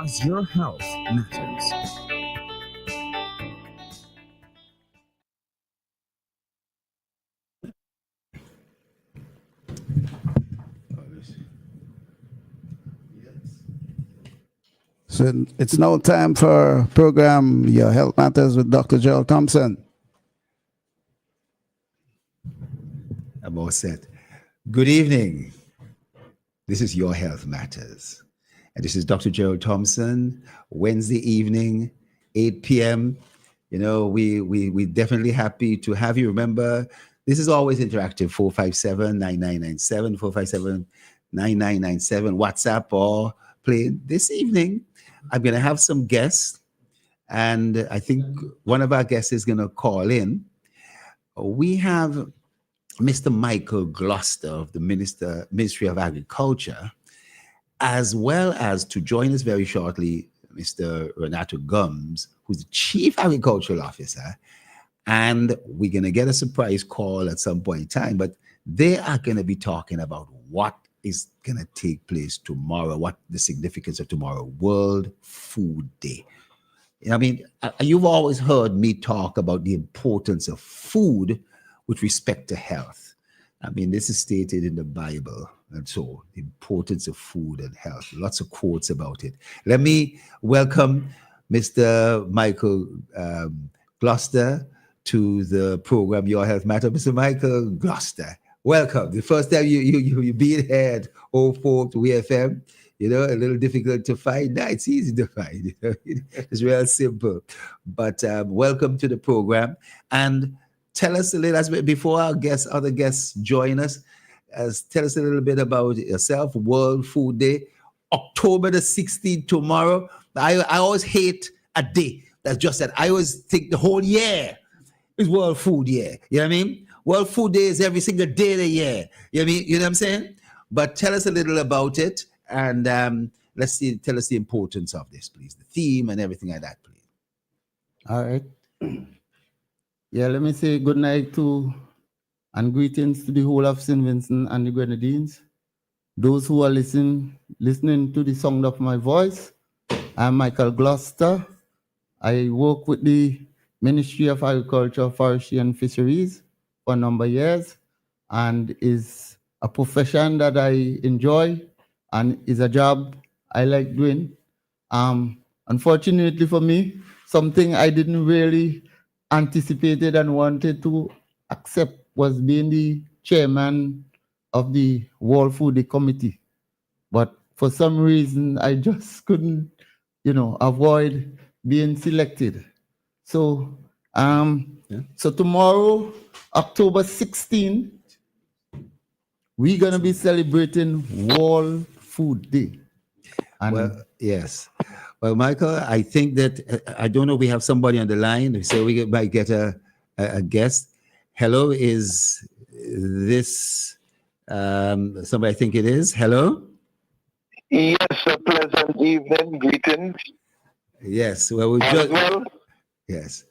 As your health matters. So it's now time for program Your Health Matters with Dr. Jerol Thompson. I'm all set. Good evening. This is Your Health Matters. And this is Dr. Jerol Thompson, Wednesday evening, 8 p.m. You know, we definitely happy to have you. Remember, this is always interactive, 457-9997, 457-9997, WhatsApp or play. This evening, I'm going to have some guests, and I think one of our guests is going to call in. We have Mr. Michael Gloucester of the Ministry of Agriculture, as well as, to join us very shortly, Mr. Renato Gums, who's the Chief Agricultural Officer. And we're going to get a surprise call at some point in time, but they are going to be talking about what is going to take place tomorrow, what the significance of tomorrow, World Food Day. I mean, you've always heard me talk about the importance of food with respect to health. I mean, this is stated in the Bible, and so the importance of food and health. Lots of quotes about it. Let me welcome Mr. Michael Gloucester to the program Your Health Matters. Mr. Michael Gloucester, welcome. The first time you be here at 04 to WFM, you know, a little difficult to find. No, it's easy to find. You know? It's real simple. But welcome to the program. And tell us a little, before our other guests join us, tell us a little bit about yourself. World Food Day, October the 16th, tomorrow. I always hate a day that's just that. I always think the whole year is World Food Year. You know what I mean? World Food Day is every single day of the year. You know what I mean? You know what I'm saying? But tell us a little about it, and tell us the importance of this, please. The theme and everything like that, please. All right. Yeah, let me say good night to and greetings to the whole of St. Vincent and the Grenadines. Those who are listening to the sound of my voice, I'm Michael Gloucester. I work with the Ministry of Agriculture, Forestry and Fisheries for a number of years, and is a profession that I enjoy and is a job I like doing. Unfortunately for me, something I didn't really anticipated and wanted to accept was being the chairman of the World Food Day Committee. But for some reason, I just couldn't, avoid being selected. So, so tomorrow, October 16th, we're going to be celebrating World Food Day. And well, yes. Well, Michael, I think that, I don't know, we have somebody on the line, so we might get a guest. Hello, is this somebody I think it is? Hello? Yes, a pleasant evening, greetings. Yes, well, yes.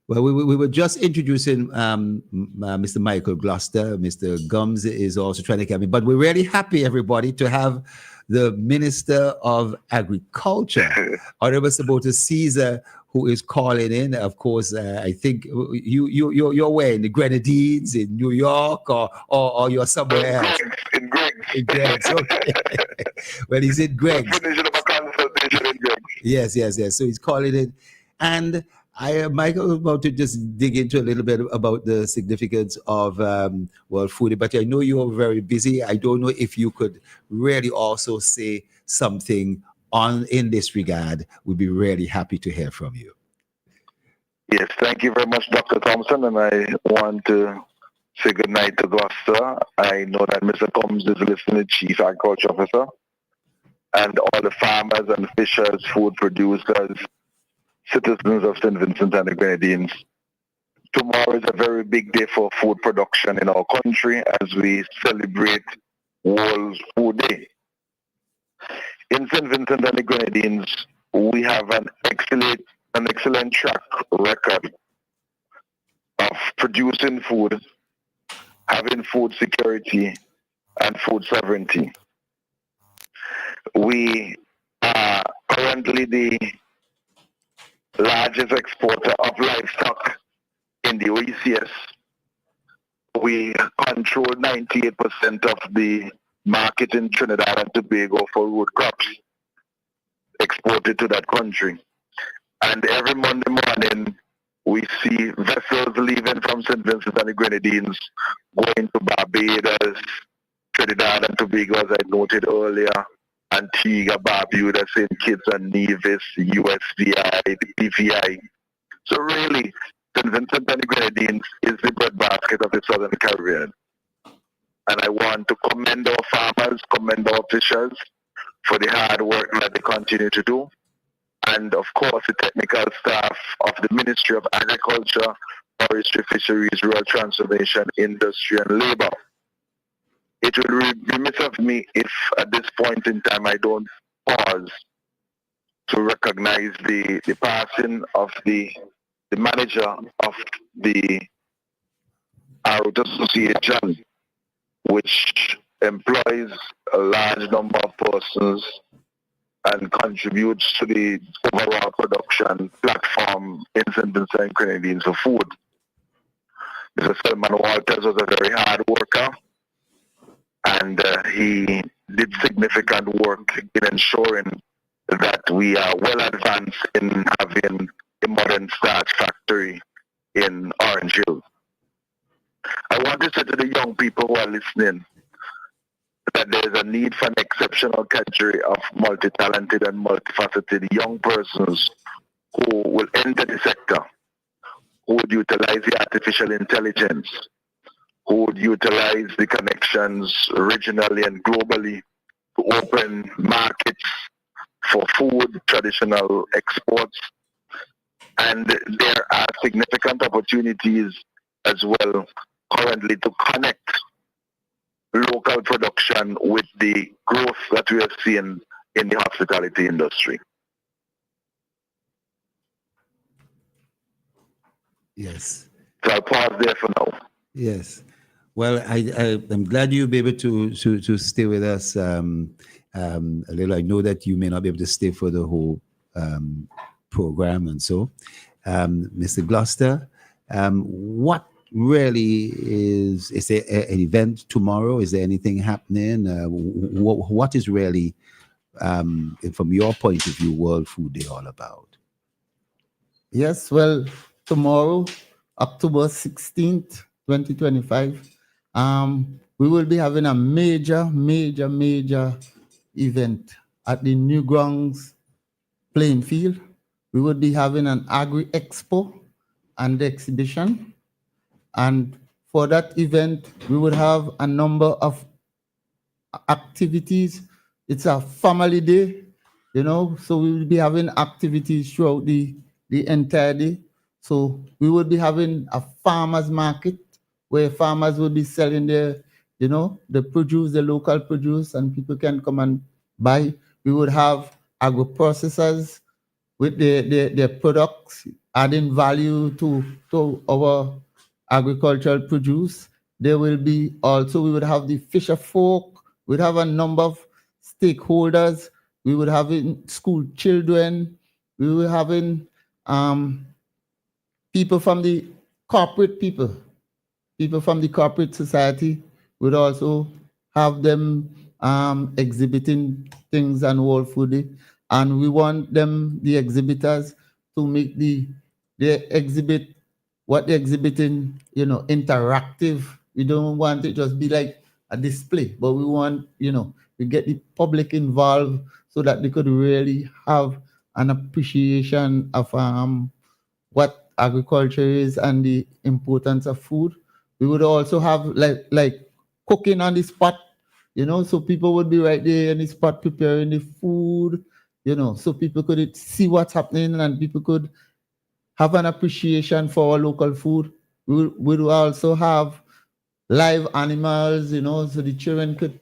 Well, we were just introducing Mr. Michael Gloucester. Mr. Gums is also trying to come in, but we're really happy, everybody, to have the Minister of Agriculture, Honorable Sabota Caesar, who is calling in. Of course, I think you're where, in the Grenadines, in New York, or you're somewhere else. In Greg's. In Greg's, okay. Well, he's in Greg's. Finishing up a consultation in Greg's. Yes. So he's calling in. And Michael was about to just dig into a little bit about the significance of World Food Day, but I know you're very busy. I don't know if you could really also say something in this regard. We'd be really happy to hear from you. Yes, thank you very much, Dr. Thompson, and I want to say good night to Gloucester. I know that Mr. Combs is listening, Chief Agriculture Officer, and all the farmers and fishers, food producers, citizens of St. Vincent and the Grenadines. Tomorrow is a very big day for food production in our country as we celebrate World Food Day. In St. Vincent and the Grenadines, we have an excellent track record of producing food, having food security, and food sovereignty. We are currently the largest exporter of livestock in the OECS. We control 98% of the market in Trinidad and Tobago for root crops exported to that country. And every Monday morning, we see vessels leaving from St. Vincent and the Grenadines, going to Barbados, Trinidad and Tobago, as I noted earlier, Antigua, Barbuda, St. Kitts and Nevis, USVI, the PVI. So really, St. Vincent and the Grenadines is the breadbasket of the Southern Caribbean. And I want to commend our farmers, commend our officials for the hard work that they continue to do. And of course, the technical staff of the Ministry of Agriculture, Forestry, Fisheries, Rural Transformation, Industry and Labor. It will be remiss of me if at this point in time I don't pause to recognize the passing of the manager of the Route Association, which employs a large number of persons and contributes to the overall production platform in St. Vincent and Grenadines for food. Mr. Selman Walters was a very hard worker, and he did significant work in ensuring that we are well advanced in having a modern starch factory in Orange Hill. I want to say to the young people who are listening that there is a need for an exceptional cadre of multi-talented and multifaceted young persons who will enter the sector, who would utilize the artificial intelligence, who would utilize the connections regionally and globally to open markets for food, traditional exports. And there are significant opportunities as well currently to connect local production with the growth that we are seeing in the hospitality industry. Yes. So I'll pause there for now. Yes. Well, I'm glad you'll be able to stay with us a little. I know that you may not be able to stay for the whole program and so. Mr. Gloucester, what really is there an event tomorrow? Is there anything happening? What is really, from your point of view, World Food Day all about? Yes, well, tomorrow, October 16th, 2025, we will be having a major event at the Newgrounds playing field. We will be having an agri-expo and exhibition. And for that event, we would have a number of activities. It's a family day, so we will be having activities throughout the entire day. So we will be having a farmers market where farmers will be selling their, the produce, the local produce, and people can come and buy. We would have agro-processors with their products, adding value to our agricultural produce. There will be also, we would have the fisher folk, we'd have a number of stakeholders, we would have school children, we will having people from the people from the corporate society. Would also have them exhibiting things on World Food Day. And we want them, the exhibitors, to make the exhibit, what they're exhibiting, interactive. We don't want it just be like a display, but we want, we get the public involved so that they could really have an appreciation of what agriculture is and the importance of food. We would also have like cooking on the spot, so people would be right there in the spot preparing the food, so people could see what's happening and people could have an appreciation for our local food. We would also have live animals, so the children could,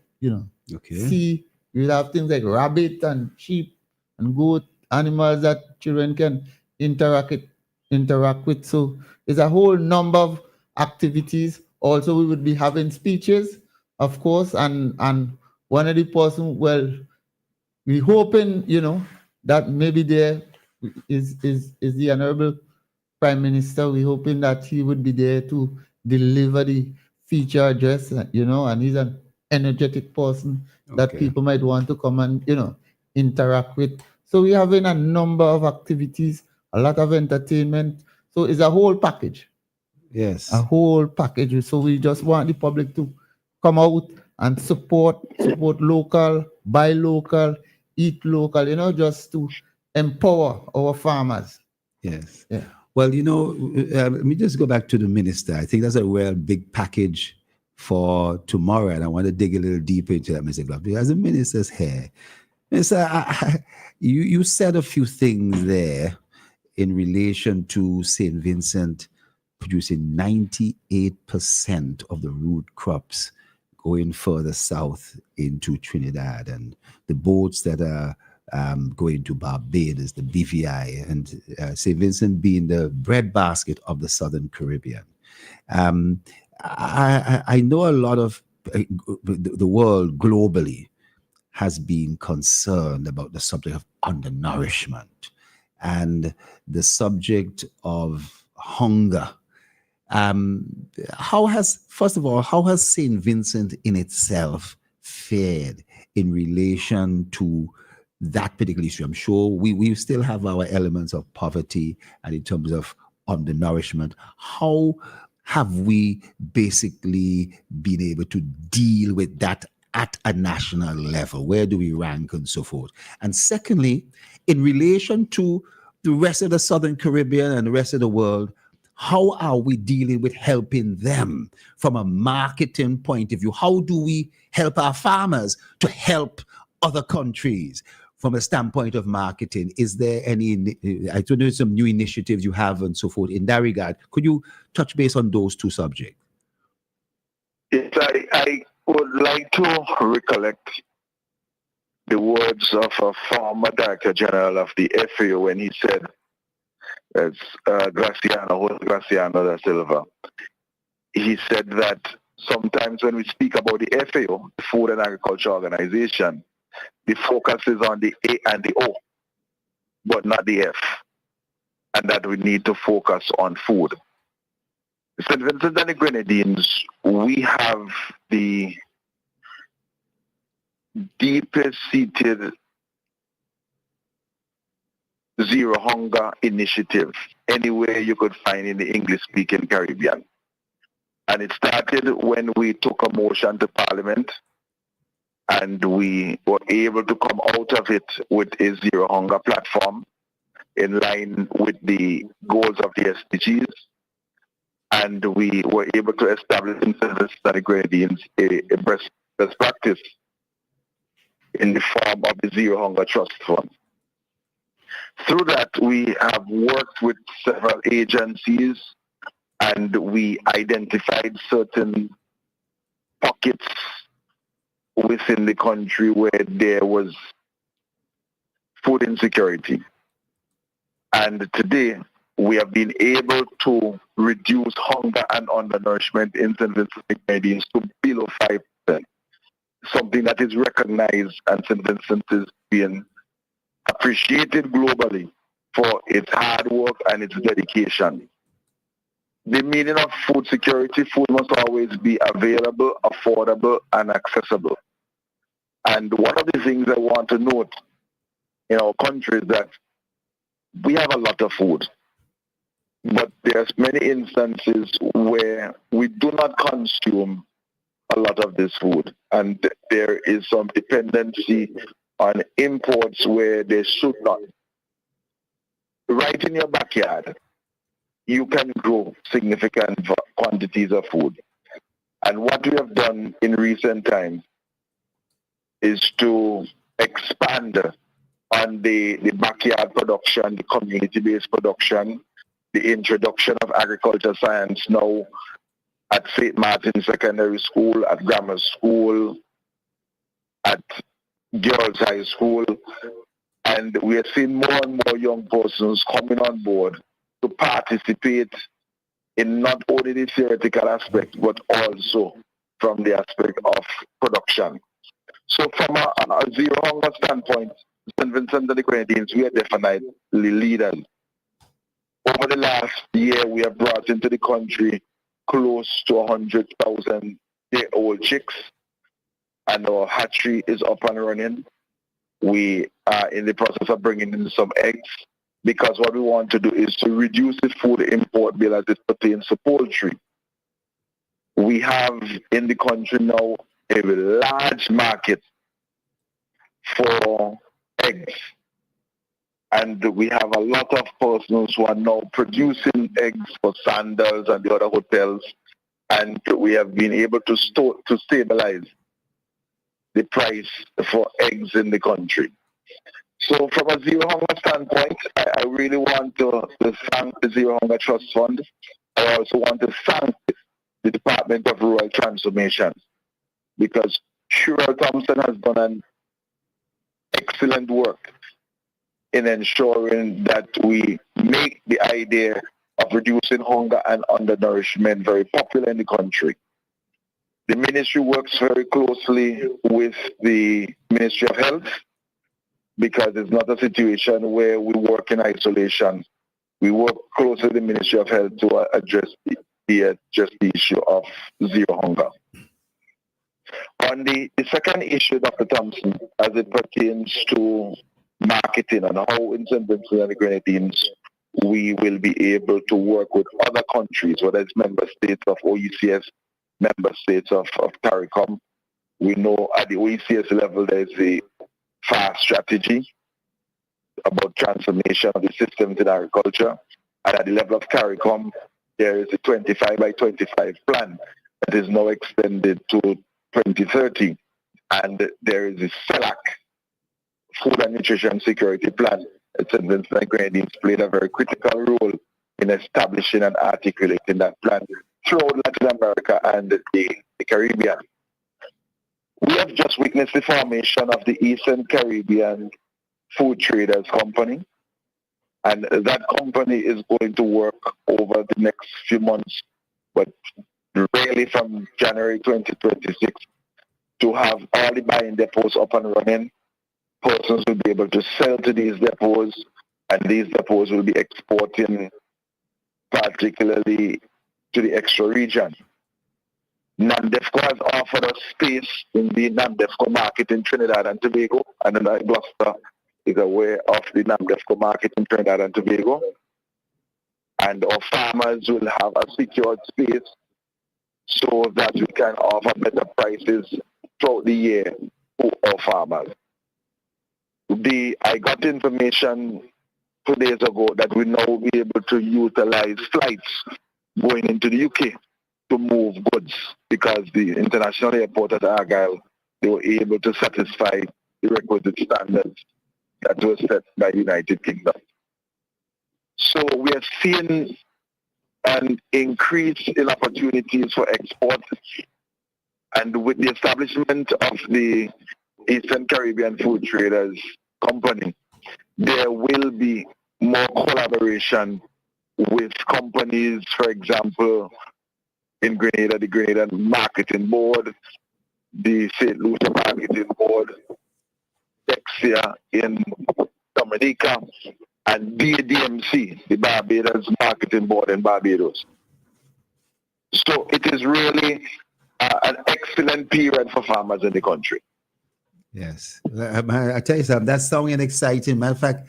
see. We'll have things like rabbit and sheep and goat, animals that children can interact with. So there's a whole number of activities. Also, we would be having speeches, of course, and one of the person, well, we hoping, that maybe there is the Honorable Prime Minister. We're hoping that he would be there to deliver the feature address, and he's an energetic person that Okay. people might want to come and, interact with. So we're having a number of activities, a lot of entertainment. So it's a whole package, Yes. a whole package. So we just want the public to come out and support local, buy local, eat local, just to empower our farmers. Yes. Yeah. Well, let me just go back to the minister. I think that's a real big package for tomorrow, and I want to dig a little deeper into that, Mr. Glover, because the minister's here. Minister, you said a few things there in relation to St. Vincent producing 98% of the root crops going further south into Trinidad, and the boats that are going to Barbados, the BVI, and St. Vincent being the breadbasket of the Southern Caribbean. I know a lot of the world globally has been concerned about the subject of undernourishment and the subject of hunger. How has St. Vincent in itself fared in relation to that particular issue? I'm sure we still have our elements of poverty and in terms of undernourishment. How have we basically been able to deal with that at a national level? Where do we rank and so forth? And secondly, in relation to the rest of the Southern Caribbean and the rest of the world, how are we dealing with helping them from a marketing point of view? How do we help our farmers to help other countries from a standpoint of marketing? Is there any, I don't know, some new initiatives you have and so forth in that regard? Could you touch base on those two subjects? Yes, I would like to recollect the words of a former Director General of the FAO when he said, it's Graciano da Silva. He said that sometimes when we speak about the FAO, the Food and Agriculture Organization, the focus is on the A and the O, but not the F, and that we need to focus on food. St. Vincent and the Grenadines, we have the deepest seated zero hunger initiative anywhere you could find in the English-speaking Caribbean. And it started when we took a motion to Parliament and we were able to come out of it with a zero hunger platform in line with the goals of the SDGs. And we were able to establish in the Grenadines a best practice in the form of the Zero Hunger Trust Fund. Through that, we have worked with several agencies and we identified certain pockets within the country where there was food insecurity. And today, we have been able to reduce hunger and undernourishment in St. Vincent and Grenadines to below 5%, something that is recognized, and St. Vincent is being appreciated globally for its hard work and its dedication. The meaning of food security: food must always be available, affordable, and accessible. And one of the things I want to note in our country is that we have a lot of food, but there's many instances where we do not consume a lot of this food, and there is some dependency on imports where they should not. Right in your backyard, you can grow significant quantities of food. And what we have done in recent times is to expand on the backyard production, the community-based production, the introduction of agriculture science now at St. Martin Secondary School, at Grammar School, at Girls High School. And we are seeing more and more young persons coming on board to participate in not only the theoretical aspect, but also from the aspect of production. So from a zero hunger standpoint, St. Vincent and the Grenadines, we are definitely leaders. Over the last year, we have brought into the country close to 100,000 day-old chicks, and our hatchery is up and running. We are in the process of bringing in some eggs, because what we want to do is to reduce the food import bill as it pertains to poultry. We have in the country now a large market for eggs, and we have a lot of persons who are now producing eggs for Sandals and the other hotels, and we have been able to stabilize the price for eggs in the country. So from a Zero Hunger standpoint, I really want to thank the Zero Hunger Trust Fund. I also want to thank the Department of Rural Transformation, because Jerol Thompson has done an excellent work in ensuring that we make the idea of reducing hunger and undernourishment very popular in the country. The ministry works very closely with the Ministry of Health, because it's not a situation where we work in isolation. We work closely with the Ministry of Health to address the issue of zero hunger. On the second issue, Dr. Thompson, as it pertains to marketing and how in St. Vincent and the Grenadines we will be able to work with other countries, whether it's member states of OECS, member states of CARICOM. We know at the OECS level there is a FAST strategy about transformation of the systems in agriculture, and at the level of CARICOM there is a 25 by 25 plan that is now extended to 2030, and there is a CELAC, Food and Nutrition Security Plan. St. Vincent and Grenadines played a very critical role in establishing and articulating that plan throughout Latin America and the Caribbean. We have just witnessed the formation of the Eastern Caribbean Food Traders Company, and that company is going to work over the next few months, but really from January 2026, to have all the buying depots up and running. Persons will be able to sell to these depots, and these depots will be exporting particularly to the extra region. NAMDEFCO has offered us space in the NAMDEFCO market in Trinidad and Tobago, and then Gloucester is aware of the NAMDEFCO market in Trinidad and Tobago. And our farmers will have a secured space so that we can offer better prices throughout the year to our farmers. I got information 2 days ago that we now be able to utilize flights going into the UK to move goods, because the international airport at Argyle, they were able to satisfy the requisite standards that were set by the United Kingdom. So we are seeing an increase in opportunities for export, and with the establishment of the Eastern Caribbean Food Traders Company, there will be more collaboration with companies, for example, in Grenada, the Grenada Marketing Board, the St. Lucia Marketing Board, Dexia in Dominica, and BADMC, the Barbados Marketing Board in Barbados. So it is really an excellent period for farmers in the country. Yes. I tell you something, that's sounding exciting. Matter of fact,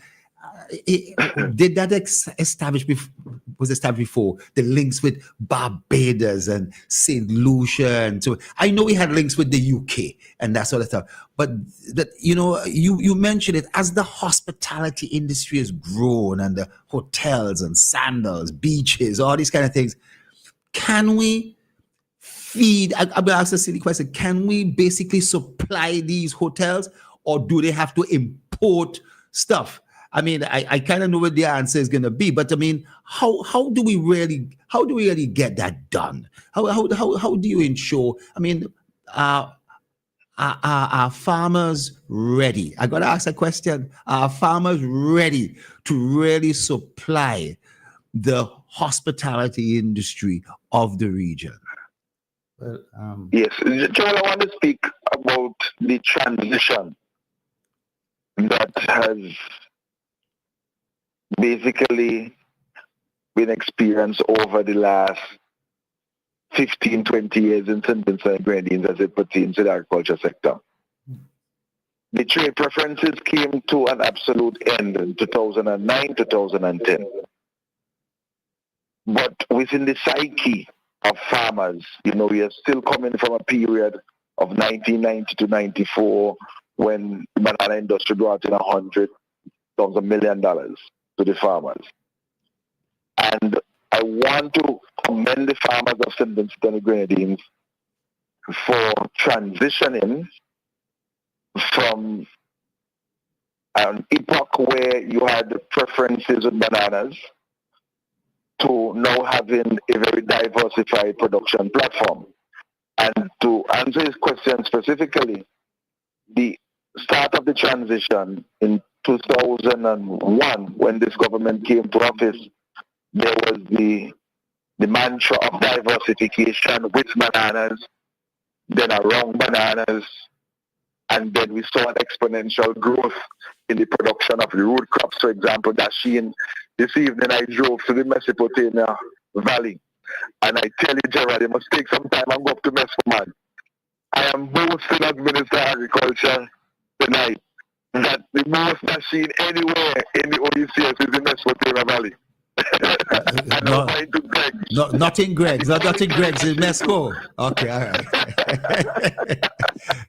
did that was established before, the links with Barbados and St. Lucia, and so I know we had links with the UK and that sort of stuff, but that, you mentioned it, as the hospitality industry has grown and the hotels and Sandals, beaches, all these kind of things, can we feed, I'm going to ask a silly question, can we basically supply these hotels, or do they have to import stuff? I mean, I kind of know what the answer is going to be, but I mean, how do we really get that done? How do you ensure? I mean, are farmers ready? I got to ask a question. Are farmers ready to really supply the hospitality industry of the region? Well, Yes, Joel, I want to speak about the transition that has basically been experienced over the last 15, 20 years in St. Vincent and Grenadines as it pertains to the agriculture sector. The trade preferences came to an absolute end in 2009, 2010. But within the psyche of farmers, we are still coming from a period of 1990 to 94 when the banana industry brought in $100 million to the farmers. And I want to commend the farmers of St. Vincent and the Grenadines for transitioning from an epoch where you had preferences with bananas to now having a very diversified production platform. And to answer his question specifically, the start of the transition in 2001, when this government came to office, there was the mantra of diversification with bananas, then around bananas, and then we saw an exponential growth in the production of the root crops. For example, Dasheen, this evening I drove to the Mesopotamia Valley, and I tell you, Jerol, you must take some time and go up to Meso, man. I am boasting as Minister of Agriculture tonight that the most Dasheen anywhere in the OECS is in Mesopotamia Valley. Not in Greg's, in Mesco. Okay, all right.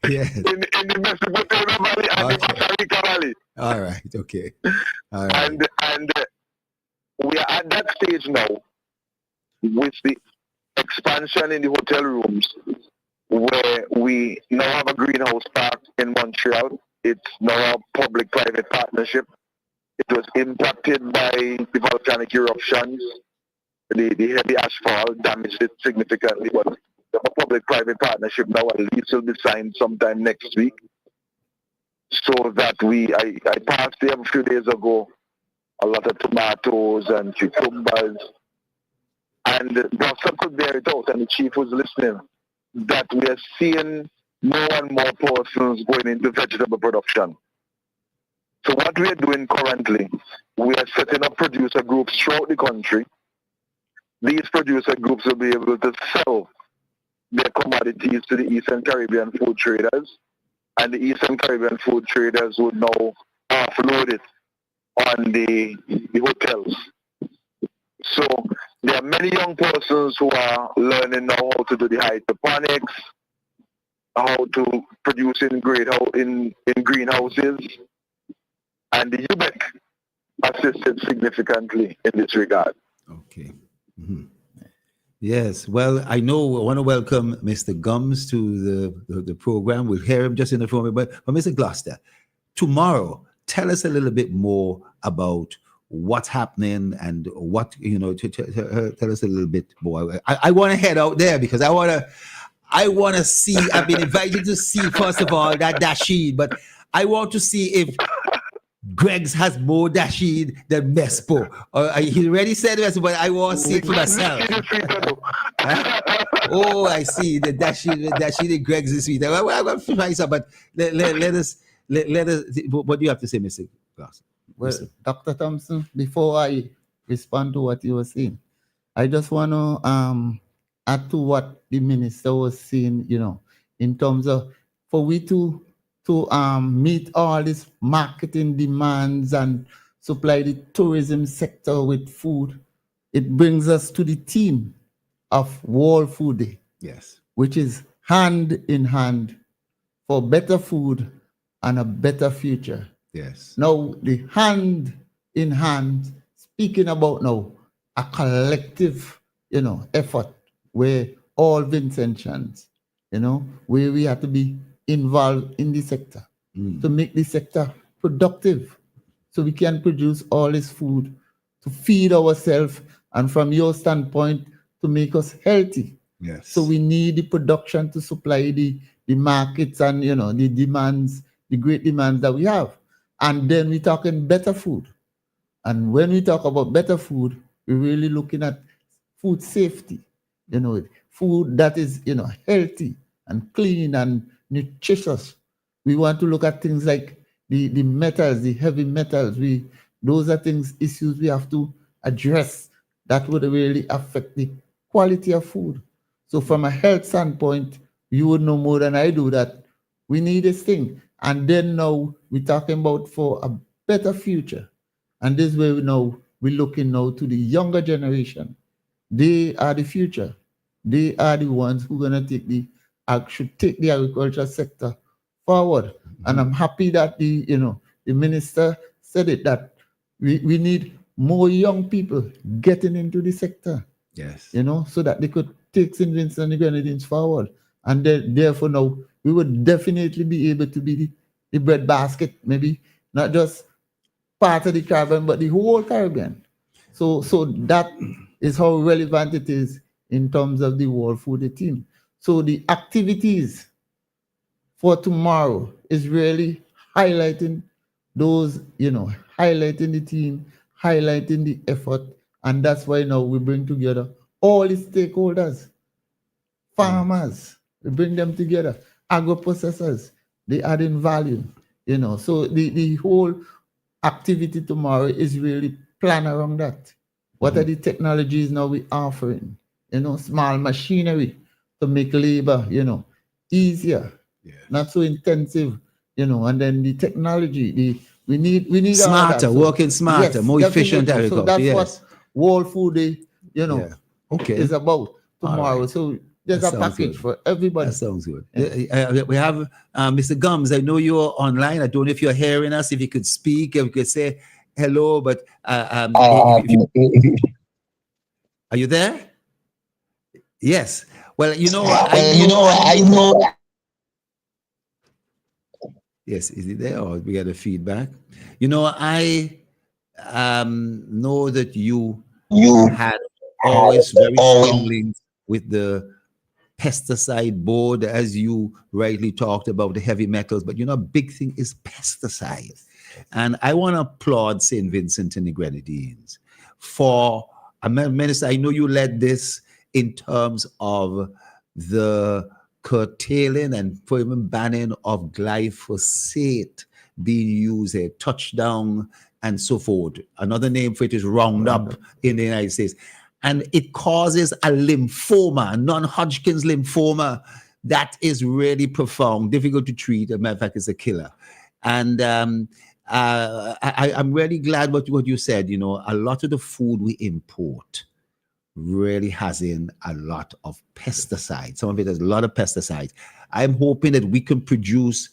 Yes. In the Mesopotamia Valley and the Costa Rica Valley. All right, okay. All right. And we are at that stage now with the expansion in the hotel rooms where we now have a greenhouse park in Montreal. It's now a public-private partnership. It was impacted by the volcanic eruptions. The heavy ashfall damaged it significantly, but the public-private partnership now at least will be signed sometime next week. So that I passed there a few days ago, a lot of tomatoes and cucumbers, and Buster could bear it out, and the chief was listening, that we are seeing more and more persons going into vegetable production. So what we are doing currently, we are setting up producer groups throughout the country. These producer groups will be able to sell their commodities to the Eastern Caribbean food traders, and the Eastern Caribbean food traders would now offload it on the hotels. So there are many young persons who are learning now how to do the hydroponics, how to produce in greenhouses, and the UBEC assisted significantly in this regard. Okay. Mm-hmm. Yes. Well, I want to welcome Mr. Gums to the program. We'll hear him just in a moment. But Mr. Gloucester, tomorrow, tell us a little bit more about what's happening and what, tell us a little bit more. I want to head out there because I want to see, I've been invited to see, first of all, that Dasheen, but I want to see if Greg's has more Dasheen than Mespo. He already said Mespo, but I want to see it for myself. Oh, I see. The Dasheen and Greg's is sweet. I'm going to find some, but let us, what do you have to say, Mr. Glass? Well, Dr. Thompson, before I respond to what you were saying, I just want to add to what the minister was saying, in terms of for we to meet all these marketing demands and supply the tourism sector with food, it brings us to the theme of World Food Day. Yes. Which is hand in hand for better food and a better future. Yes. Now, the hand in hand, speaking about now a collective, effort where all Vincentians, where we have to be involved in the sector to make the sector productive so we can produce all this food to feed ourselves and from your standpoint to make us healthy. Yes. So we need the production to supply the markets and the demands, the great demands that we have. And then we're talking better food. And when we talk about better food, we're really looking at food safety, food that is, healthy and clean and nutritious. We want to look at things like, the metals, the heavy metals. Those are issues we have to address that would really affect the quality of food. So from a health standpoint, you would know more than I do that we need this thing. And then now we're talking about for a better future. And this way we know we're looking now to the younger generation. They are the future. They are the ones who are gonna should take the agriculture sector forward. And I'm happy that the minister said it, that we need more young people getting into the sector. Yes. So that they could take St. Vincent and the Grenadines forward. And then, therefore now we would definitely be able to be the breadbasket, maybe not just part of the Caribbean, but the whole Caribbean. So that is how relevant it is in terms of the World Food Team. So the activities for tomorrow is really highlighting those, highlighting the team, highlighting the effort. And that's why now we bring together all the stakeholders, farmers, we bring them together, agro-processors, they add in value, So the whole activity tomorrow is really planned around that. What are the technologies now we offering? Small machinery to make labor, easier, not so intensive, and then the technology, we need smarter, working smarter, more efficient agriculture. So that's what World Food Day, is about tomorrow. Right. So there's a package for everybody. That sounds good. We have Mr. Gums. I know you're online. I don't know if you're hearing us. If you could speak, if you could say hello. But are you there? Yes. Well, I know. Yes, is he there, or we got a feedback? I know that you had always very strong links with the pesticide board, as you rightly talked about the heavy metals, but a big thing is pesticides. And I want to applaud St. Vincent and the Grenadines for, Minister, I know you led this in terms of the curtailing and even banning of glyphosate being used, a touchdown and so forth. Another name for it is Roundup in the United States. And it causes a lymphoma, non-Hodgkin's lymphoma, that is really profound, difficult to treat. As a matter of fact, it's a killer. And I'm really glad what you said. A lot of the food we import really has in a lot of pesticides. Some of it has a lot of pesticides. I'm hoping that we can produce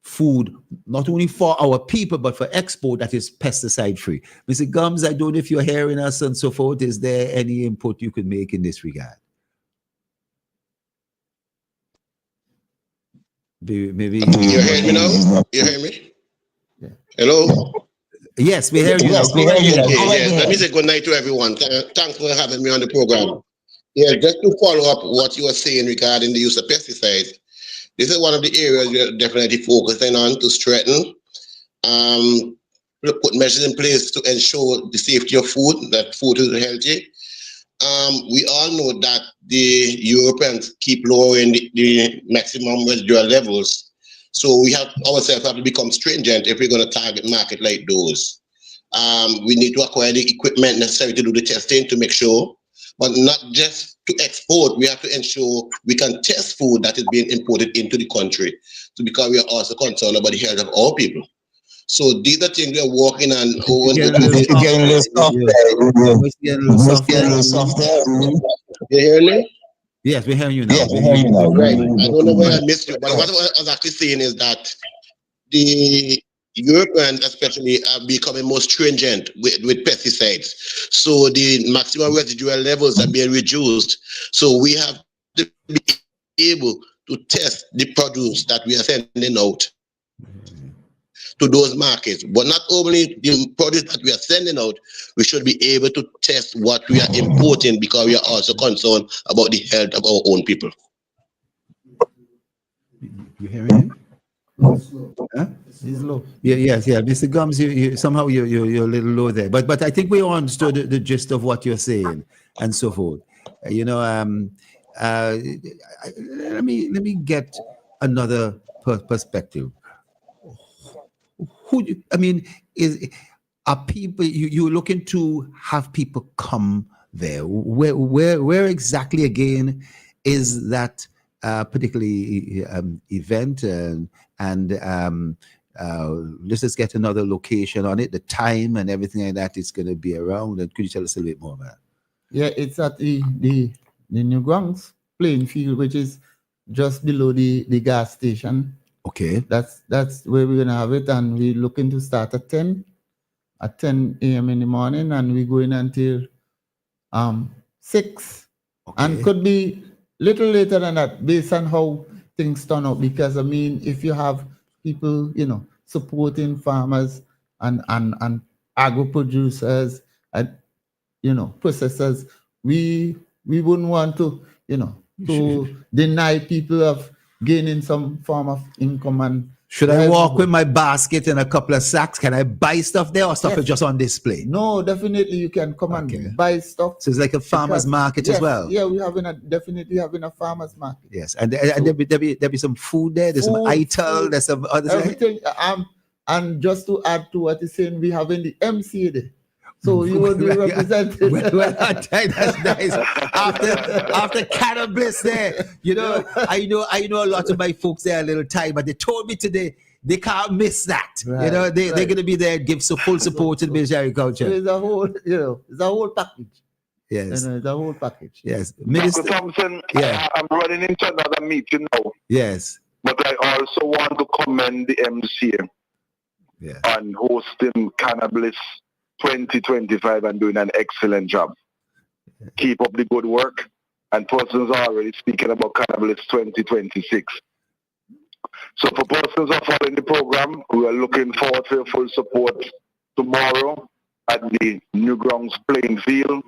food not only for our people but for export that is pesticide free. Mr. Gums, I don't know if you're hearing us and so forth. Is there any input you could make in this regard? Maybe you hear me now? You hear me? Yeah. Hello? Yes, we hear you. Yes, we hear you. Okay, let me say good night to everyone. Thanks for having me on the program. Yeah, just to follow up what you were saying regarding the use of pesticides. This is one of the areas we're definitely focusing on to strengthen, put measures in place to ensure the safety of food, that food is healthy. We all know that the Europeans keep lowering the maximum residual levels. So we have to become stringent if we're going to target market like those. We need to acquire the equipment necessary to do the testing to make sure, but not just to export. We have to ensure we can test food that is being imported into the country, because we are also concerned about the health of our people. So these are things we are working on. You hear me? Yes, we hear you now. Right. I don't know where I missed you, but what I was actually saying is that the Europeans especially are becoming more stringent with pesticides. So the maximum residual levels are being reduced. So we have to be able to test the produce that we are sending out to those markets. But not only the produce that we are sending out, we should be able to test what we are importing, because we are also concerned about the health of our own people. You hearing him? Huh? He's low. Yes. Mr. Gums, somehow you're a little low there. But I think we understood the gist of what you're saying and so forth. Let me get another perspective. I mean, are people you're looking to have people come there? Where exactly again is that particularly event and let's just get another location on it, the time and everything like that it's going to be around. And could you tell us a little bit more about it? Yeah, it's at the New Grounds playing field, which is just below the gas station. Okay. That's where we're gonna have it, and we're looking to start at 10 a.m. in the morning, and we're going until 6. Okay. And could be little later than that based on how things turn out, because I mean, if you have people, supporting farmers and agro producers and processors, we wouldn't want to to deny people of gaining some form of income. And should I walk with my basket and a couple of sacks? Can I buy stuff there, or stuff is just on display? No, definitely you can come and buy stuff. So it's like a farmer's market as well. Yeah, we're definitely having a farmer's market. Yes, and there'll be some food there. There's some ital. There's some other everything. And just to add to what he's saying, we having the MCA there. So you will be represented. Well, that's nice. After cannabis there, I know a lot of my folks there a little tired, but they told me today they can't miss that. Right, they're going to be there, give full support to the Ministry of Agriculture. So it's a whole package. Yes, it's a whole package. Yes, Minister Thompson. Yeah, I'm running into another meeting now. Yes, but I also want to commend the MCA on hosting Cannabis 2025 and doing an excellent job. Keep up the good work, and persons are already speaking about Cannabis 2026. So for persons who are following the program, we are looking forward to your full support tomorrow at the New Grounds playing field.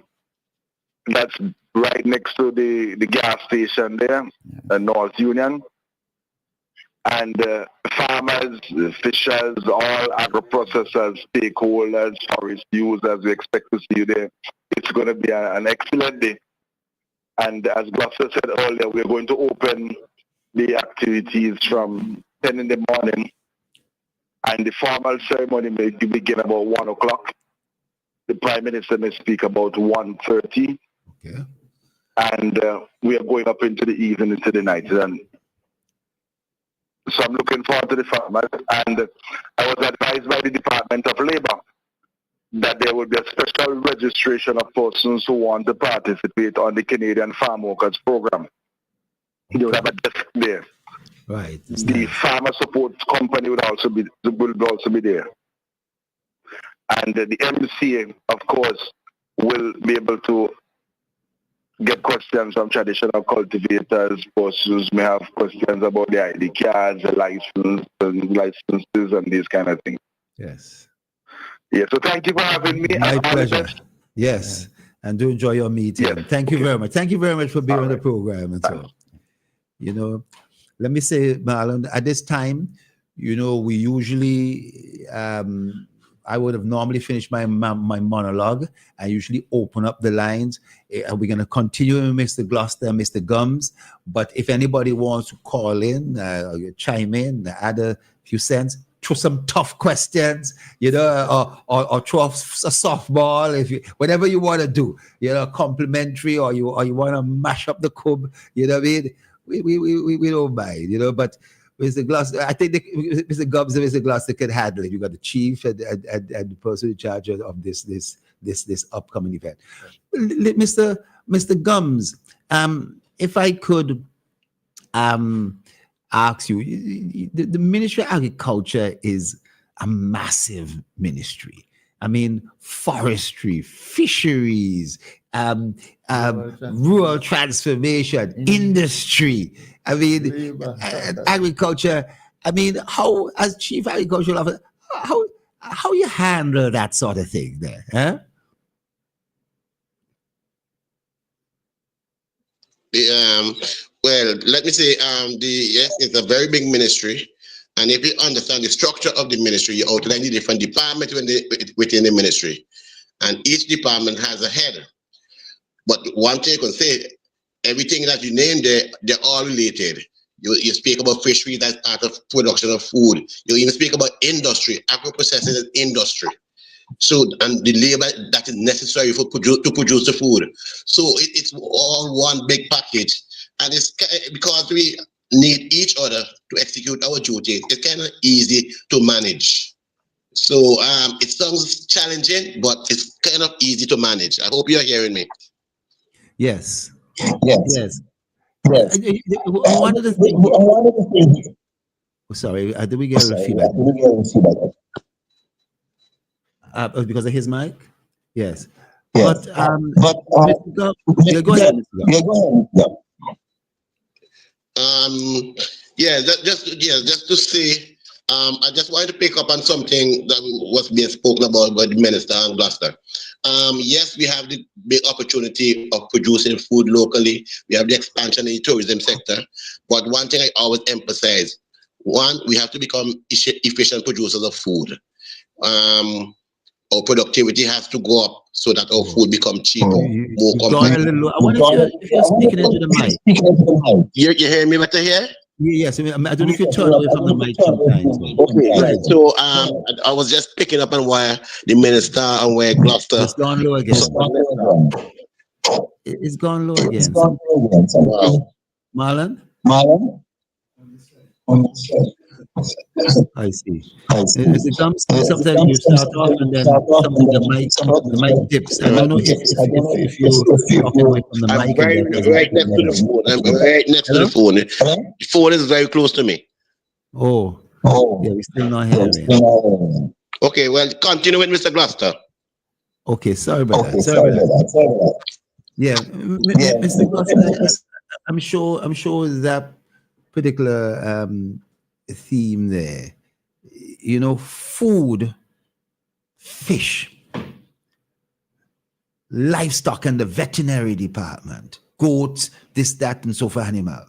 That's right next to the gas station there, North Union. And farmers, fishers, all agro-processors, stakeholders, forest users, we expect to see you there. It's going to be an excellent day. And as Gloucester said earlier, we're going to open the activities from 10 in the morning. And the formal ceremony may begin about 1 o'clock. The Prime Minister may speak about 1:30. Okay. And we are going up into the evening, into the night. And so I'm looking forward to the farmers, and I was advised by the Department of Labor that there will be a special registration of persons who want to participate on the Canadian Farm Workers Program. They will have a desk there. Right. The farmer support company will also be there. And the MCA, of course, will be able to get questions from traditional cultivators. Persons may have questions about the ID cards, the licenses, and these kind of things. Yes. Yeah, so thank you for having me. My pleasure. Yes. And do enjoy your meeting. Yes. Thank you very much. Thank you very much for being on the program. And so, let me say, Marlon, at this time, we usually, I would have normally finished my monologue. I usually open up the lines. We're going to continue with Mr. Gloucester, Mr. Gums. But if anybody wants to call in, chime in, add a few cents, throw some tough questions, or throw a softball, whatever you want to do, complimentary, or you want to mash up the cub, what I mean? We don't mind, but Mr. Gloucester, I think Mr. Gums and Mr. Gloucester can handle it. You got the chief and the person in charge of this upcoming event. Mr. Gums, if I could ask you, the Ministry of Agriculture is a massive ministry. I mean, forestry, fisheries, rural transformation, industry. I mean, agriculture. I mean, how, as chief agricultural officer, how you handle that sort of thing there? Huh? Well, let me say, it's a very big ministry. And if you understand the structure of the ministry, you outline the different departments within the ministry. And each department has a head. But one thing I can say, everything that you named there, they're all related. You speak about fisheries as part of production of food. You even speak about industry, agro-processing is industry. So, and the labor that is necessary to produce the food. So it's all one big package. And it's because we need each other to execute our duty, it's kind of easy to manage. So it sounds challenging, but it's kind of easy to manage. I hope you're hearing me. Yes. Yes. Yes. Yes. One of the things. Sorry, did we get a feedback? Because of his mic? Yes. Yes. But yeah, go ahead. Yeah, go ahead. Yeah. Just to say, I just wanted to pick up on something that was being spoken about by the minister and Gloucester. Yes, we have the big opportunity of producing food locally. We have the expansion in the tourism sector. But one thing I always emphasize, one, we have to become efficient producers of food. Our productivity has to go up so that our food becomes cheaper, more competitive. I wonder if you're speaking into the mic. You hear me better here? Yes, I don't know if you turn away from the mic sometimes. Okay, right. So I was just picking up on where the minister and where Gloucester. It's gone low again. It's gone low again. Wow. Marlon? I see. It comes sometimes you start off and then the mic dips. I don't know if you're talking away from the I'm mic. right next to the phone. I'm right next to the phone. The phone is very close to me. Oh, yeah, we're still not hearing. Okay, well, continue with Mr. Gloucester. Okay, sorry about that. Yeah, Mr. Gloucester, I'm sure that particular theme there, food, fish, livestock and the veterinary department, goats, this, that, and so forth, animals.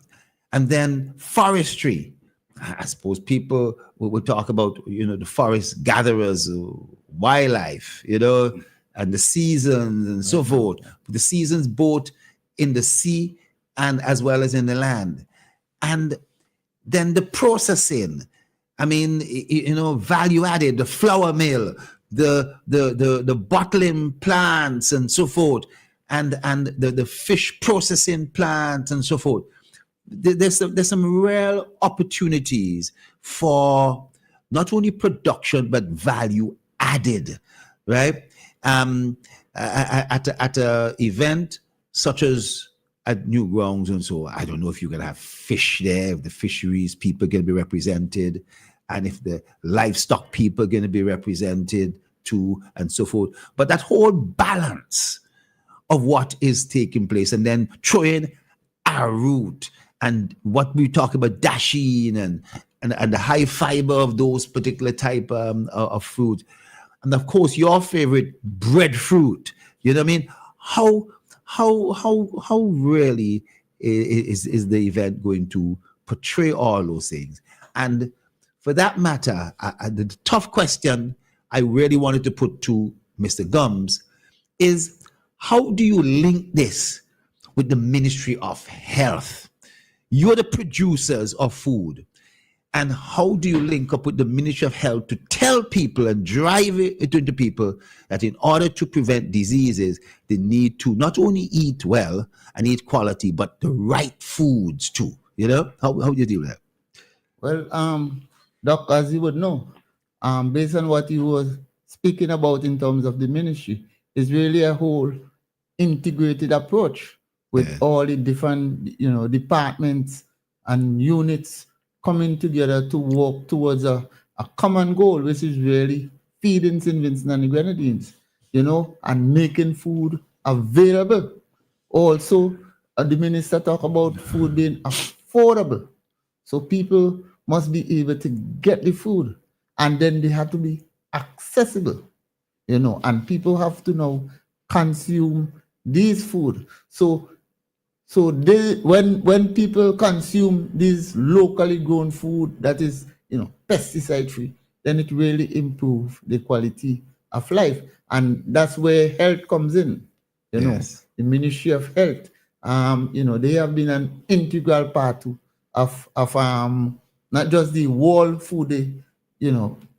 And then forestry. I suppose people will talk about, the forest gatherers, wildlife, and the seasons and so forth. The seasons both in the sea and as well as in the land. And then the processing, value added, the flour mill, the bottling plants and so forth, and the fish processing plants and so forth. There's some real opportunities for not only production but value added, right? At a event such as at Newgrounds and so, I don't know if you're going to have fish there, if the fisheries people are going to be represented, and if the livestock people are going to be represented too, and so forth. But that whole balance of what is taking place, and then throwing our root and what we talk about dasheen and the high fiber of those particular type of fruit. And of course, your favorite breadfruit, you know what I mean? How really is the event going to portray all those things? And for that matter, the tough question I really wanted to put to Mr. Gums is, how do you link this with the Ministry of Health? You're the producers of food. And how do you link up with the Ministry of Health to tell people and drive it into people that in order to prevent diseases, they need to not only eat well and eat quality, but the right foods too? How do you deal with that? Well, Doc, as you would know, based on what you was speaking about in terms of the ministry, it's really a whole integrated approach with all the different, departments and units coming together to work towards a common goal, which is really feeding St. Vincent and the Grenadines, and making food available. Also, the minister talked about food being affordable. So people must be able to get the food, and then they have to be accessible, and people have to now consume these food. So they, when people consume this locally grown food that is, pesticide free, then it really improves the quality of life. And that's where health comes in. The Ministry of Health, they have been an integral part to of not just the World Food Day,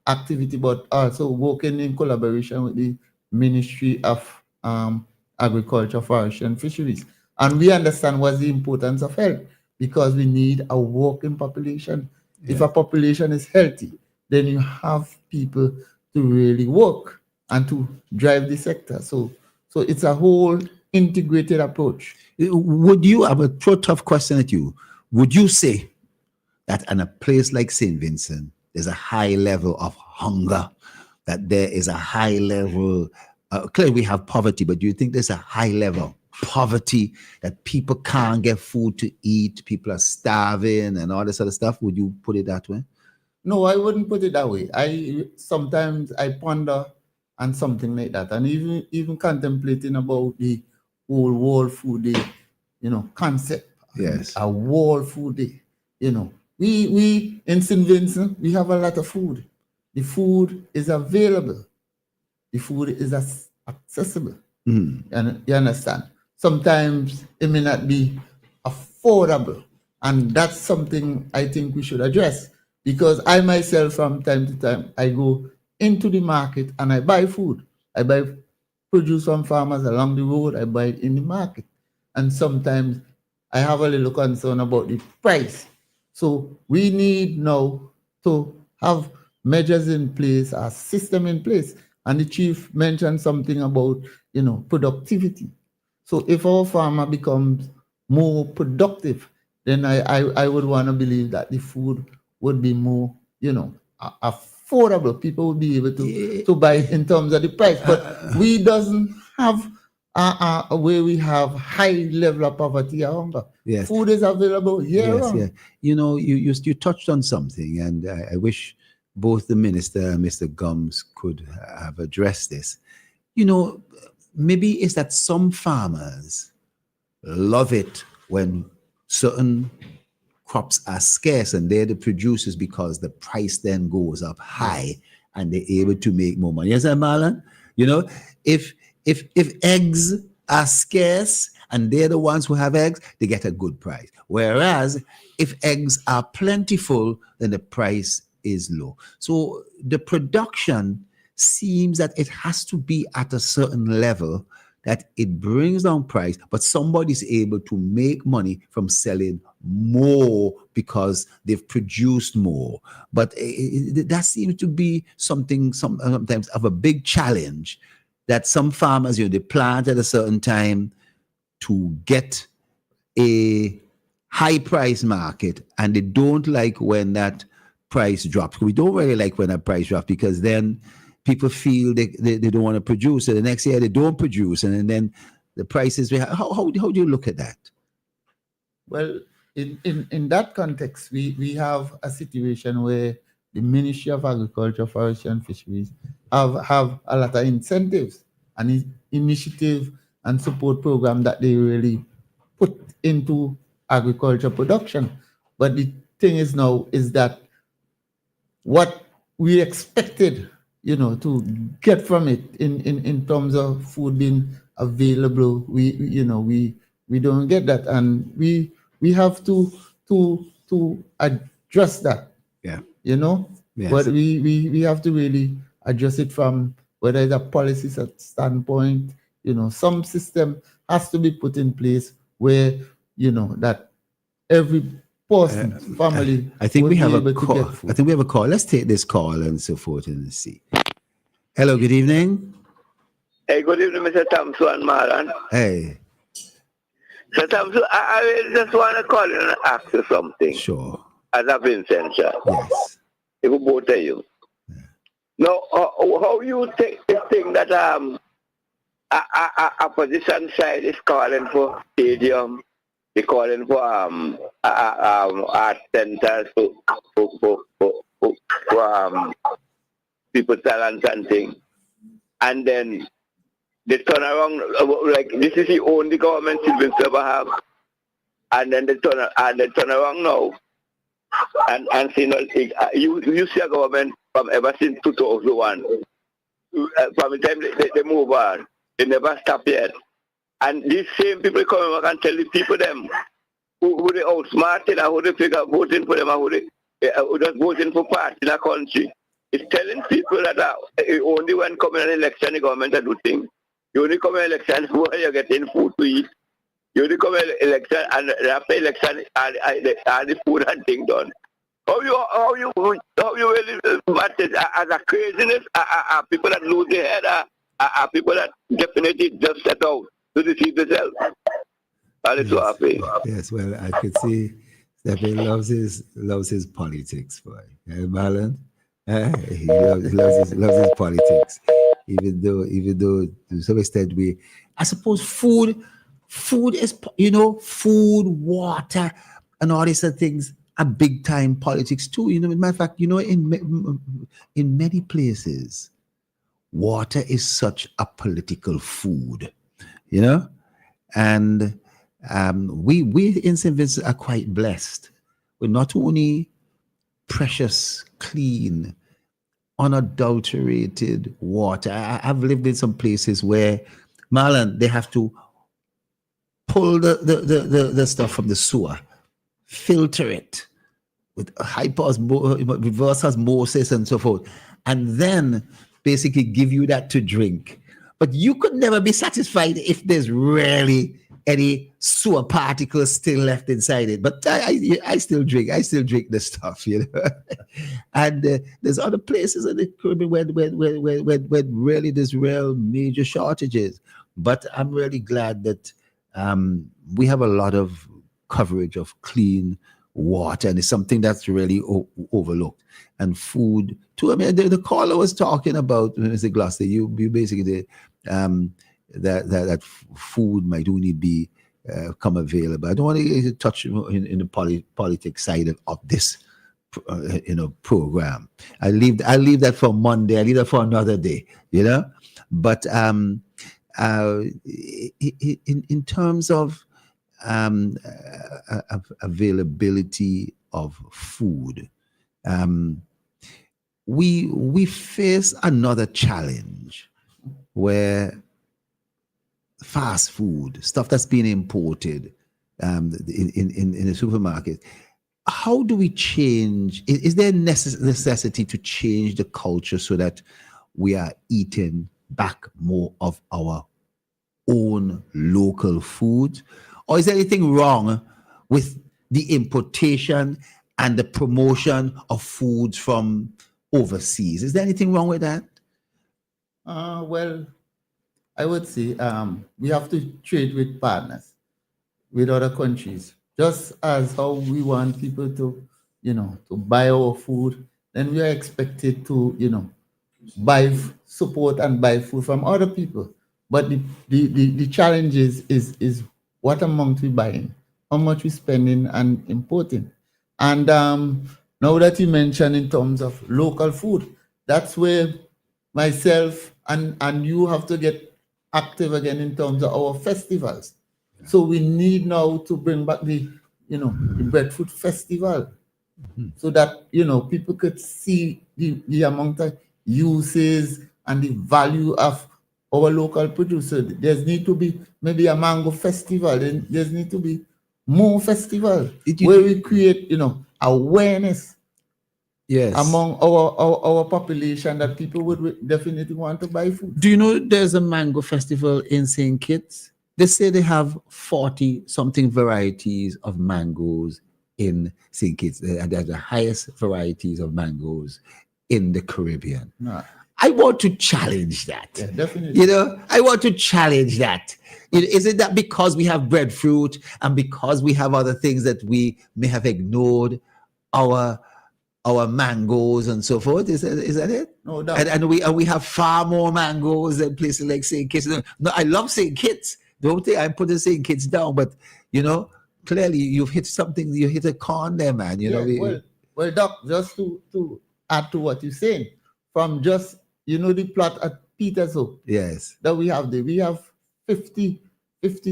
activity, but also working in collaboration with the Ministry of Agriculture, Forestry, and Fisheries. And we understand what's the importance of health, because we need a working population. If a population is healthy, then you have people to really work and to drive the sector. So it's a whole integrated approach. Would you, I have a tough question at you. Would you say that in a place like St. Vincent, there's a high level of hunger, that there is a high level, clearly we have poverty, but do you think there's a high level poverty, that people can't get food to eat, people are starving and all this other stuff? Would you put it that way? No, I wouldn't put it that way. Sometimes I ponder on something like that, and even contemplating about the whole World Food Day, concept. Yes. A World Food Day. We in St. Vincent, we have a lot of food. The food is available. The food is accessible. And you understand? Sometimes it may not be affordable. And that's something I think we should address. Because I myself, from time to time, I go into the market and I buy food. I buy produce from farmers along the road. I buy it in the market. And sometimes I have a little concern about the price. So we need now to have measures in place, a system in place. And the chief mentioned something about, productivity. So if our farmer becomes more productive, then I would want to believe that the food would be more, affordable. People would be able to buy it in terms of the price. But we doesn't have where we have high level of poverty or hunger. Yes. Food is available year-round. Yes. You touched on something, and I wish both the minister and Mr. Gums could have addressed this. Maybe it's that some farmers love it when certain crops are scarce and they're the producers, because the price then goes up high and they're able to make more money. Yes, Marlon? If eggs are scarce and they're the ones who have eggs, they get a good price. Whereas if eggs are plentiful, then the price is low. So the production seems that it has to be at a certain level that it brings down price, but somebody's able to make money from selling more because they've produced more. But that seems to be something sometimes of a big challenge, that some farmers, they plant at a certain time to get a high price market, and they don't like when that price drops. We don't really like when that price drops, because then people feel they don't want to produce. So the next year they don't produce, and then the prices. How do you look at that? Well, in that context, we have a situation where the Ministry of Agriculture, Forestry, and Fisheries have a lot of incentives and initiative and support program that they really put into agriculture production. But the thing is now is that what we expected, to get from it in terms of food being available, we don't get that, and we have to address that. Yeah. Yes. But we have to really address it from whether it's a policy standpoint. Some system has to be put in place where that every person, family. I think we have a call. I think we have a call. Let's take this call and so forth and see. Hello, good evening. Hey, good evening, Mr. Thompson and Maran. Hey. Mr. Thompson, I just want to call in and ask you something. Sure. As a Vincent, yes. If we both tell you. Yeah. Now, how you take this thing that opposition side is calling for stadium, they're calling for art centers for people talents and things, and then they turn around like this is the only government children ever have, and then they turn around now and say you see a government from ever since 2001, from the time they move on, they never stop yet, and these same people come back and tell the people them who they outsmarted and who they figure voting for them and who just voting for party in a country. It's telling people that only when coming an election, the government do things. You only come an election when you're getting food to eat. You only come an election and after election, all the food and things done. How you really matter as a craziness? Are people that lose their head? Are people that definitely just set out to deceive themselves? Yes, well, I could see Stephen loves his politics, boy. Marlon, he loves his politics. Even though to some extent I suppose food is, food, water, and all these things are big time politics too. Matter of fact, in many places, water is such a political food, and we in St. Vincent are quite blessed with not only precious, clean, unadulterated water. I've lived in some places where, Marlon, they have to pull the stuff from the sewer, filter it with reverse osmosis and so forth, and then basically give you that to drink. But you could never be satisfied if there's really any sewer particles still left inside it. But I still drink. I still drink the stuff, And there's other places in the Caribbean where really there's real major shortages. But I'm really glad that we have a lot of coverage of clean water, and it's something that's really overlooked. And food too. I mean, the caller was talking about, Mr. Gloucester, you basically that food might only be come available. I don't want to touch in the politics side of this program. I leave that for Monday. I leave that for another day. But in terms of availability of food, we face another challenge where fast food, stuff that's being imported in the supermarket. How do we change? Is there a necessity to change the culture so that we are eating back more of our own local food? Or is there anything wrong with the importation and the promotion of foods from overseas? Is there anything wrong with that? Well, I would say we have to trade with partners, with other countries. Just as how we want people to, to buy our food, then we are expected to, support and buy food from other people. But the challenge is what amount we buying, how much we spending and importing. And now that you mentioned in terms of local food, that's where myself and you have to get active again in terms of our festivals. So we need now to bring back the breadfruit festival, so that people could see the amount of uses and the value of our local producer. There's need to be maybe a mango festival, and there's need to be more festivals where we create awareness among our population that people would definitely want to buy food. Do you know there's a mango festival in St. Kitts? They say they have 40-something varieties of mangoes in St. Kitts. They're the highest varieties of mangoes in the Caribbean. No. I want to challenge that. Yeah, definitely. I want to challenge that. Is it that because we have breadfruit and because we have other things that we may have ignored our mangoes and so forth? Is that it? No doubt. And we have far more mangoes than places like St. Kitts. No, I love St. Kitts. Don't think I'm putting St. Kitts down, but clearly you've hit something. You hit a corn there, man. Well, Doc, just to add to what you're saying, from just the plot at Peter's Hope. Yes. That we have there. We have 50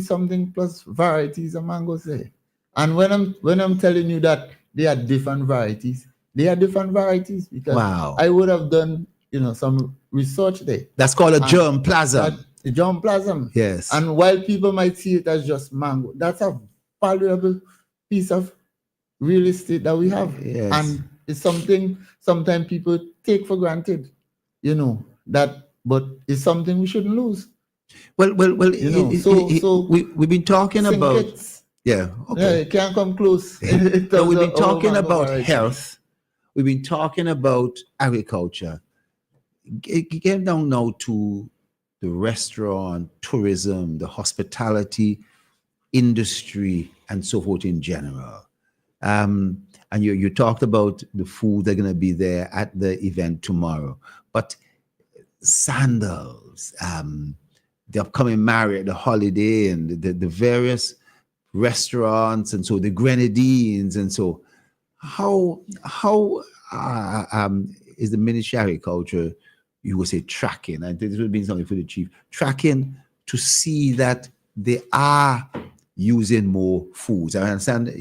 something plus varieties of mangoes there. And when I'm telling you that they are different varieties, because wow. I would have done some research there. That's called a germplasm. The germplasm. Yes. And while people might see it as just mango, that's a valuable piece of real estate that we have. Yes. And it's something sometimes people take for granted, but it's something we shouldn't lose. Well. We've been talking about. Yeah. Okay. Yeah, it can't come close. No, we've been talking about health. We've been talking about agriculture. Get down now to the restaurant, tourism, the hospitality industry, and so forth in general. And you talked about the food that are going to be there at the event tomorrow. But sandals, the upcoming Marriott, the holiday, and the various restaurants, and so the grenadines, and so how is the Ministry of Agriculture, you would say, tracking? I think this would be something for the chief, tracking to see that they are using more foods. I understand,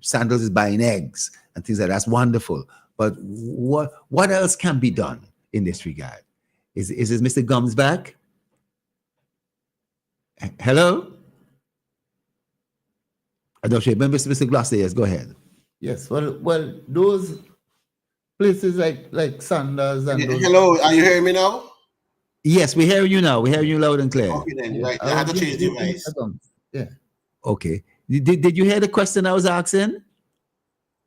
Sandals is buying eggs and things like that. That's wonderful. But what else can be done in this regard? Is this Mr. Gums back? Hello? I don't know. Mr. Gloucester, yes, go ahead. Yes, well, those places like Sandals and those, hello, are you hearing me now? Yes, we hear you now. We hear you loud and clear. Okay, then, right. I had to change the device. Yeah. Okay. Did you hear the question I was asking?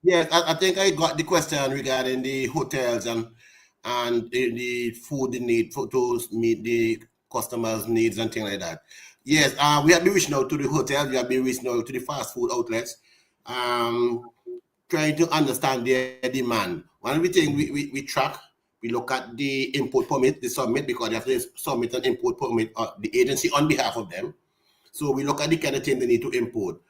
Yes, I think I got the question regarding the hotels and the food they need to meet the customers' needs and things like that. Yes, we have been reaching out to the hotels, we have been reaching out to the fast food outlets, trying to understand their demand. One of the things we track, we look at the import permit, the submit, because they have to submit an import permit, the agency on behalf of them. So we look at the kind of thing they need to import.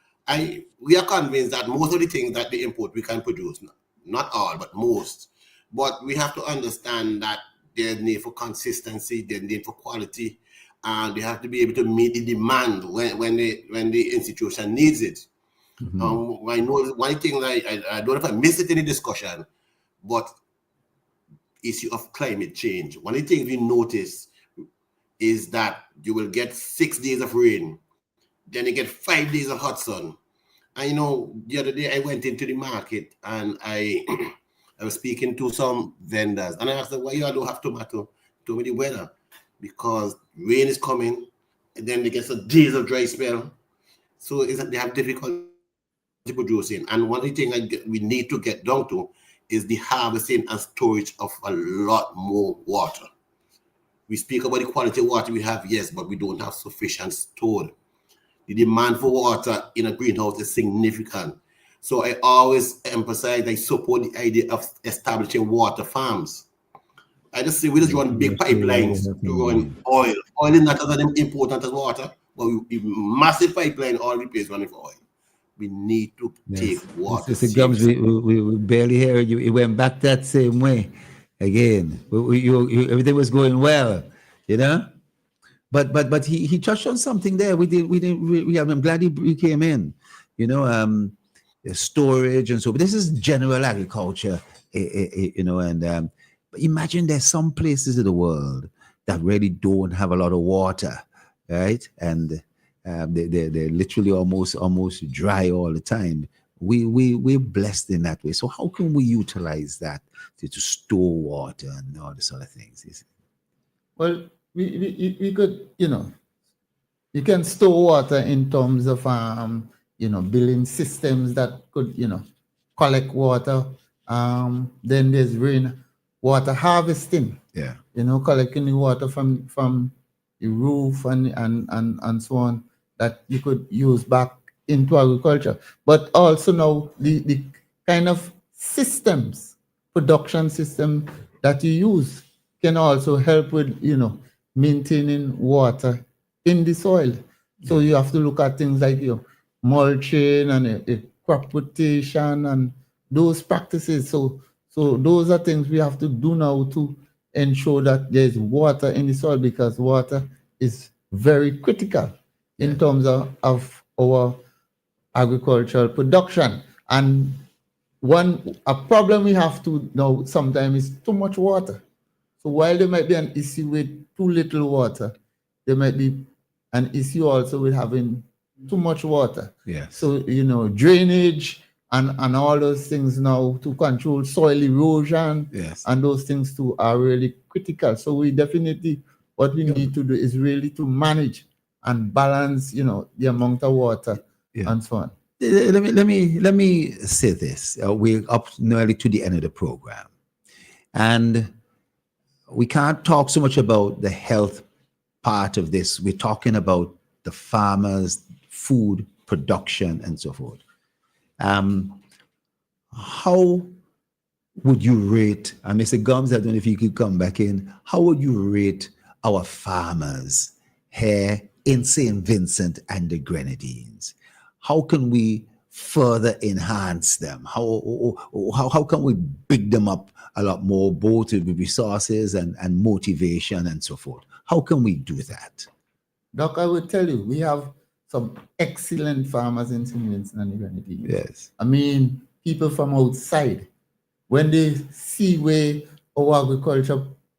We are convinced that most of the things that they import we can produce, not all, but most. But we have to understand that there's need for consistency, there's need for quality, and they have to be able to meet the demand when the institution needs it. Mm-hmm. I know one thing, I don't know if I missed it in the discussion, but issue of climate change. One of the things we notice is that you will get 6 days of rain, then you get 5 days of hot sun. And the other day I went into the market and I was speaking to some vendors and I asked them, why you all don't have tomato? Told me the weather, because rain is coming and then they get some days of dry spell. So they have difficulty producing. And one of the things we need to get down to is the harvesting and storage of a lot more water. We speak about the quality of water we have, yes, but we don't have sufficient stored. The demand for water in a greenhouse is significant. So I always emphasize, I support the idea of establishing water farms. I just say we just run big pipelines to run oil. Oil is not as important as water, but we massive pipeline all the place running for oil. We need to take water. Mr. Gums, we barely hear you. It went back that same way again. Everything was going well, But he touched on something there. I'm glad he came in. Storage and so. But this is general agriculture, and but imagine there's some places in the world that really don't have a lot of water, right? And they're literally almost dry all the time. We're blessed in that way. So how can we utilize that to store water and all this other things? Well, we could, you can store water in terms of, building systems that could, collect water. Then there's water harvesting. Yeah. Collecting the water from the roof and so on that you could use back into agriculture. But also now the kind of production system that you use can also help with, maintaining water in the soil. So you have to look at things like mulching and crop rotation and those practices. So those are things we have to do now to ensure that there's water in the soil, because water is very critical in terms of our agricultural production. And a problem we have to know sometimes is too much water. So while there might be an issue with too little water, there might be an issue also with having too much water. Yes. So, drainage and all those things now to control soil erosion Yes. and those things too are really critical. So we definitely, what we need to do is really to manage and balance, the amount of water and so on. Let me say this. We're up nearly to the end of the program, and we can't talk so much about the health part of this. We're talking about the farmers, food production, and so forth. How would you rate, and Mr. Gums, I don't know if you could come back in, how would you rate our farmers here in St. Vincent and the Grenadines? How can we further enhance them? How can we big them up a lot more, both with resources and motivation and so forth? How can we do that? Doc, I will tell you, we have some excellent farmers in St. Vincent and the Grenadines. Yes. I mean, people from outside, when they see where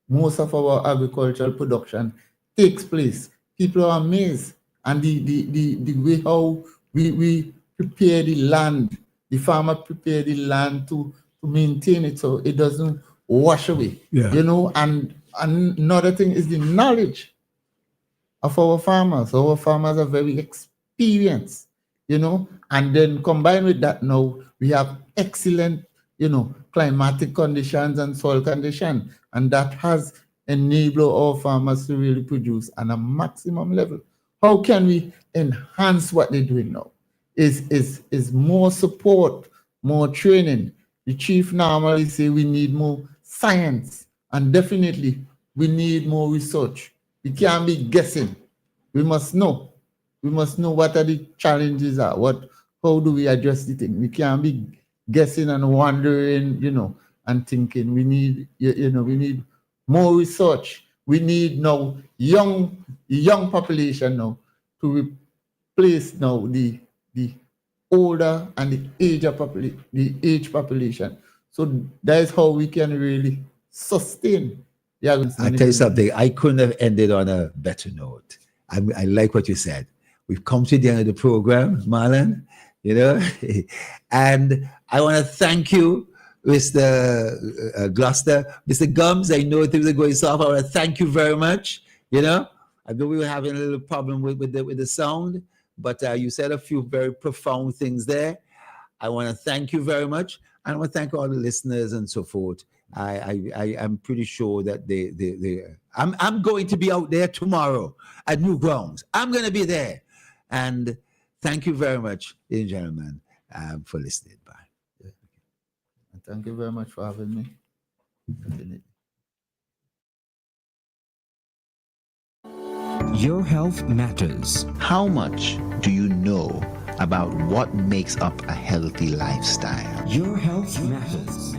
most of our agricultural production takes place, people are amazed. And the way how we prepare the land, the farmer prepare the land to maintain it so it doesn't wash away. Yeah. And another thing is the knowledge of our farmers. Our farmers are very experienced, and then combined with that now, we have excellent, climatic conditions and soil condition, and that has enabled our farmers to really produce at a maximum level. How can we enhance what they're doing now? Is more support, more training. The chief normally say we need more science, and definitely we need more research. We can't be guessing. We must know. We must know what are the challenges are. How do we address the thing? We can't be guessing and wondering, and thinking. We need, we need more research. We need now young population now to replace now the older and the age population. So that is how we can really sustain. I tell you something, I couldn't have ended on a better note. I like what you said. We've come to the end of the program, Marlon, and I want to thank you, Mr. Gloucester. Mr. Gums, I know things are going soft. I want to thank you very much. I know we were having a little problem with the sound, but you said a few very profound things there. I want to thank you very much. And I want to thank all the listeners and so forth. I'm pretty sure that I'm going to be out there tomorrow at New Grounds. I'm going to be there. And thank you very much, ladies and gentlemen, for listening. Bye. Yeah. Thank you very much for having me. Your health matters. How much do you know about what makes up a healthy lifestyle? Your health matters.